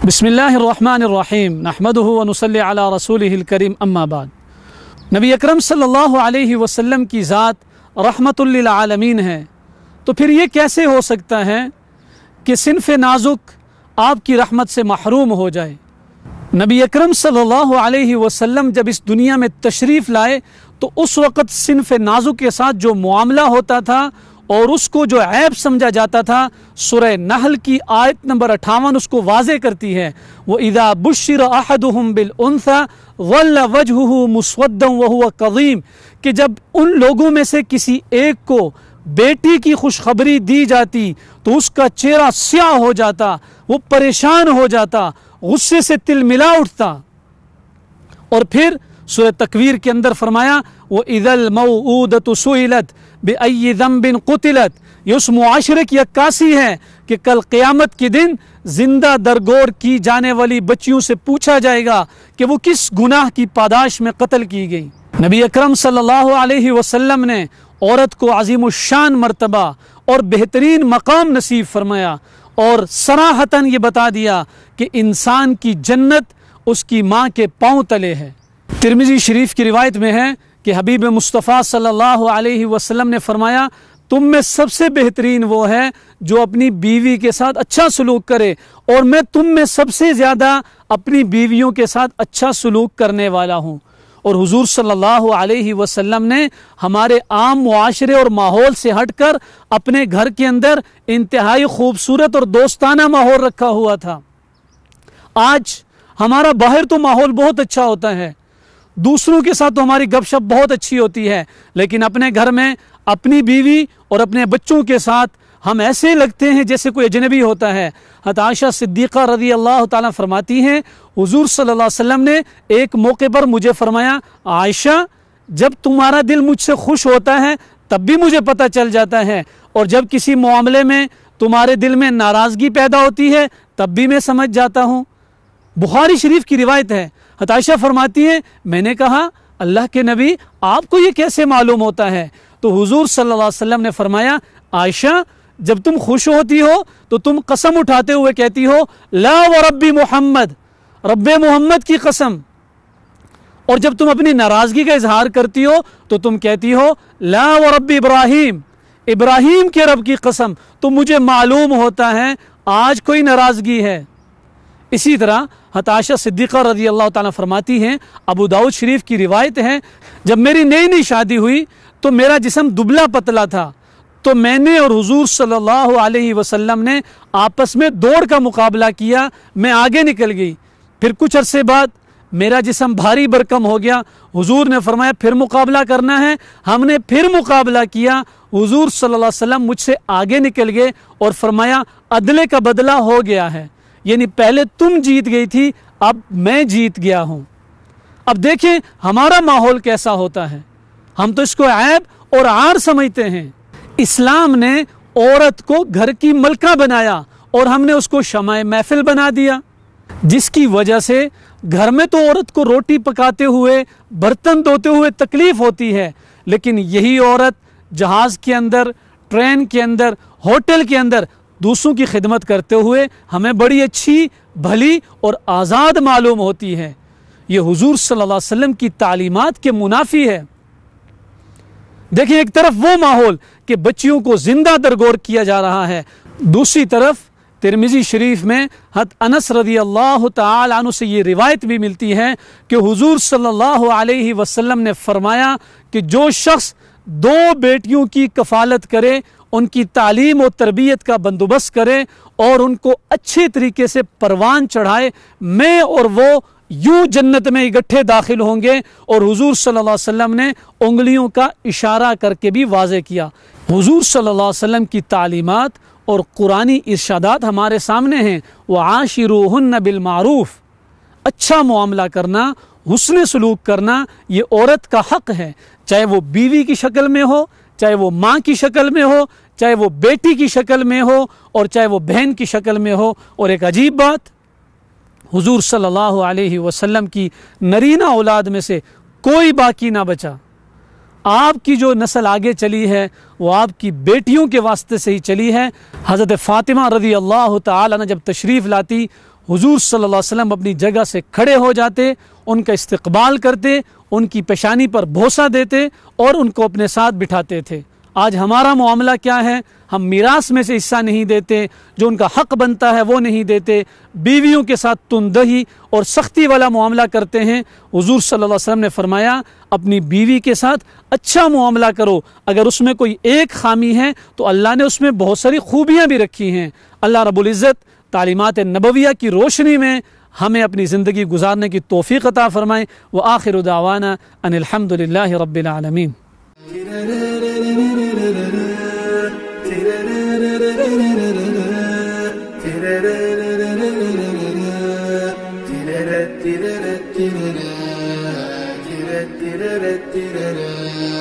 बिस्मिल्लाहिर्रहमानिर्रहीम नहमदुहु व नुसल्ली अला रसूलिहिल करीम अम्मा बाद। नबी अकरम सल्लल्लाहु अलैहि वसल्लम की ज़ात रहमतुल लिल आलमीन है, तो फिर ये कैसे हो सकता है कि सिन्फ़ नाजुक आपकी रहमत से महरूम हो जाए। नबी अकरम सल्लल्लाहु अलैहि वसल्लम जब इस दुनिया में तशरीफ़ लाए तो उस वक़्त सिन्फ़ नाजुक के साथ जो मुआमला होता था और उसको जो ऐब समझा जाता था, सूरह नहल की आयत नंबर 58 उसको वाज़े करती है। वो इज़ा बुश्शिर अहदुहुम बिल उन्सा वल्ला वजहुहु मुस्वद्दन व हुवा कज़ीम, कि जब उन लोगों में से किसी एक को बेटी की खुशखबरी दी जाती तो उसका चेहरा स्याह हो जाता, वो परेशान हो जाता, गुस्से से तिलमिला उठता। और फिर सूरह तकवीर के अंदर फरमाया वो इज़ल मौऊदतु सुइलत बिअय्यि ज़ंबिन कुतिलत। ये उस मुआशरे की अक्कासी है कि कल क़यामत के दिन जिंदा दरगोर की जाने वाली बच्चियों से पूछा जाएगा कि वो किस गुनाह की पादाश में कत्ल की गई। नबी अकरम सल्लल्लाहु अलैहि वसल्लम ने औरत को अज़ीमुश्शान मर्तबा और बेहतरीन मकाम नसीब फरमाया और सराहतन ये बता दिया कि इंसान की जन्नत उसकी माँ के पाँव तले है। तिरमिज़ी शरीफ की रिवायत में है कि हबीब मुस्तफ़ा सल्लल्लाहु अलैहि वसल्लम ने फरमाया तुम में सबसे बेहतरीन वो है जो अपनी बीवी के साथ अच्छा सलूक करे, और मैं तुम में सबसे ज़्यादा अपनी बीवियों के साथ अच्छा सलूक करने वाला हूँ। और हुजूर सल्लल्लाहु अलैहि वसल्लम ने हमारे आम मुआशरे और माहौल से हटकर अपने घर के अंदर इंतहाई खूबसूरत और दोस्ताना माहौल रखा हुआ था। आज हमारा बाहर तो माहौल बहुत अच्छा होता है, दूसरों के साथ तो हमारी गपशप बहुत अच्छी होती है, लेकिन अपने घर में अपनी बीवी और अपने बच्चों के साथ हम ऐसे लगते हैं जैसे कोई अजनबी होता है। हज़रत आयशा सिद्दीक़ा रज़ी अल्लाह ताला फरमाती हैं हुजूर सल्लल्लाहु अलैहि वसल्लम ने एक मौके पर मुझे फरमाया, आयशा जब तुम्हारा दिल मुझसे खुश होता है तब भी मुझे पता चल जाता है, और जब किसी मामले में तुम्हारे दिल में नाराज़गी पैदा होती है तब भी मैं समझ जाता हूँ। बुखारी शरीफ की रिवायत है। हज़रत आयशा फरमाती है मैंने कहा अल्लाह के नबी आपको ये कैसे मालूम होता है? तो हुजूर सल्लल्लाहु अलैहि वसल्लम ने फरमाया आयशा जब तुम खुश होती हो तो तुम कसम उठाते हुए कहती हो ला व रब्बी मोहम्मद, रब्बे मोहम्मद की कसम, और जब तुम अपनी नाराज़गी का इजहार करती हो तो तुम कहती हो ला व रब्बी इब्राहीम, इब्राहीम के रब की कसम। तो मुझे मालूम होता है आज कोई नाराज़गी है। इसी तरह हज़रत आयशा सिद्दीक़ा रज़ी अल्लाह ताला फरमाती हैं, अबू दाऊद शरीफ की रिवायत है, जब मेरी नई नई शादी हुई तो मेरा जिस्म दुबला पतला था, तो मैंने और हुजूर सल्लल्लाहु अलैहि वसल्लम ने आपस में दौड़ का मुकाबला किया, मैं आगे निकल गई। फिर कुछ अरसे बाद मेरा जिस्म भारी भरकम हो गया, हुजूर ने फरमाया फिर मुकाबला करना है, हमने फिर मुकाबला किया, हुजूर सल्लल्लाहु अलैहि वसल्लम मुझसे आगे निकल गए और फरमाया अदले का बदला हो गया है, यानी पहले तुम जीत गई थी अब मैं जीत गया हूं। अब देखें हमारा माहौल कैसा होता है, हम तो इसको ऐब और आर समझते हैं। इस्लाम ने औरत को घर की मलका बनाया और हमने उसको शमाए महफिल बना दिया, जिसकी वजह से घर में तो औरत को रोटी पकाते हुए बर्तन धोते हुए तकलीफ होती है, लेकिन यही औरत जहाज के अंदर, ट्रेन के अंदर, होटल के अंदर दूसरों की खिदमत करते हुए हमें बड़ी अच्छी, भली और आज़ाद मालूम होती है। ये हुजूर सल्लल्लाहु अलैहि वसल्लम की तालीमात के मुनाफी है। देखिए एक तरफ वो माहौल कि बच्चियों को जिंदा दरगोर किया जा रहा है, दूसरी तरफ तिरमिज़ी शरीफ में हज़रत अनस रज़ी अल्लाह तआला अन्हु से ये रिवायत भी मिलती है कि हुजूर सल्लल्लाहु अलैहि वसल्लम ने फरमाया कि जो शख्स दो बेटियों की कफ़ालत करे, उनकी तालीम और तरबियत का बंदोबस्त करे और उनको अच्छे तरीके से परवान चढ़ाए, मैं और वो यूं जन्नत में इकट्ठे दाखिल होंगे। और हुजूर सल्लल्लाहु अलैहि वसल्लम ने उंगलियों का इशारा करके भी वाज़े किया। हुजूर सल्लल्लाहु अलैहि वसल्लम की तालीमात और कुरानी इरशादात हमारे सामने हैं। व आशिरूहुन्ना बिल मारूफ, अच्छा मुआमला करना حسن سلوک کرنا یہ عورت کا حق ہے، چاہے وہ بیوی کی شکل میں ہو، چاہے وہ ماں کی شکل میں ہو، چاہے وہ بیٹی کی شکل میں ہو، اور چاہے وہ بہن کی شکل میں ہو۔ اور ایک عجیب بات، حضور صلی اللہ علیہ وسلم کی نرینہ اولاد میں سے کوئی باقی نہ بچا۔ آپ کی جو نسل آگے چلی ہے وہ آپ کی بیٹیوں کے واسطے سے ہی چلی ہے۔ حضرت فاطمہ رضی اللہ تعالی عنہ جب تشریف لاتی، حضور صلی اللہ علیہ وسلم اپنی جگہ سے کھڑے ہو جاتے، ان کا استقبال کرتے، ان کی پیشانی پر بوسہ دیتے اور ان کو اپنے ساتھ بٹھاتے تھے۔ آج ہمارا معاملہ کیا ہے؟ ہم میراث میں سے حصہ نہیں دیتے، جو ان کا حق بنتا ہے وہ نہیں دیتے، بیویوں کے ساتھ تندہی اور سختی والا معاملہ کرتے ہیں۔ حضور صلی اللہ علیہ وسلم نے فرمایا اپنی بیوی کے ساتھ اچھا معاملہ کرو، اگر اس میں کوئی ایک خامی ہے تو اللہ نے اس میں بہت ساری خوبیاں بھی رکھی ہیں۔ اللہ رب العزت تعلیمات نبویہ کی روشنی میں ہمیں اپنی زندگی گزارنے کی توفیق عطا فرمائے۔ وآخر دعوانا ان الحمد للہ رب العالمین۔ تیرے